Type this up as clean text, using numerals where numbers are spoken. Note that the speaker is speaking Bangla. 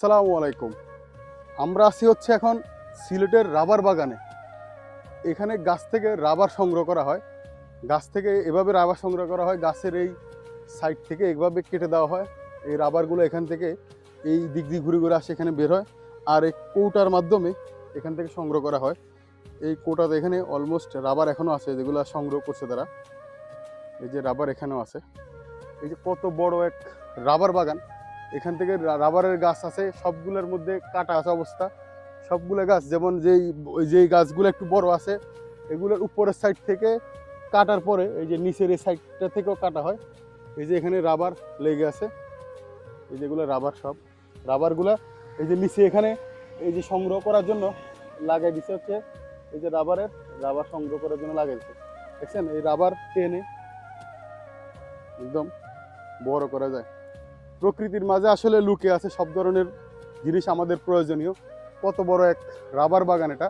আসসালামু আলাইকুম। আমরা আছি হচ্ছে এখন সিলেটের রাবার বাগানে। এখানে গাছ থেকে রাবার সংগ্রহ করা হয়। গাছ থেকে এভাবে রাবার সংগ্রহ করা হয়, গাছের এই সাইড থেকে এভাবে কেটে দেওয়া হয়। এই রাবারগুলো এখান থেকে এই দিক দিয়ে ঘুরে ঘুরে আসে, এখানে বের হয়। আর এই কৌটার মাধ্যমে এখান থেকে সংগ্রহ করা হয়। এই কৌটাতে এখানে অলমোস্ট রাবার এখনও আছে, যেগুলো সংগ্রহ করছে তারা। এই যে রাবার এখানেও আছে। এই যে কত বড় এক রাবার বাগান। এখান থেকে রাবারের গাছ আছে, সবগুলোর মধ্যে কাটা আছে অবস্থা। সবগুলো গাছ যেমন যেই গাছগুলো একটু বড় আছে, এগুলোর উপরের সাইড থেকে কাটার পরে এই যে নিচের এই সাইডটা থেকেও কাটা হয়। এই যে এখানে রাবার লেগে আছে, এই যেগুলো রাবার, সব রাবারগুলা এই যে নিচে এখানে এই যে সংগ্রহ করার জন্য লাগাই দিছে হচ্ছে। এই যে রাবার সংগ্রহ করার জন্য লাগাই দিচ্ছে। দেখছেন এই রাবার টেনে একদম বড় করা যায়। প্রকৃতির মাঝে আসলে লুকে আছে সব ধরনের জিনিস আমাদের প্রয়োজনীয়। কত বড় এক রাবার বাগান এটা।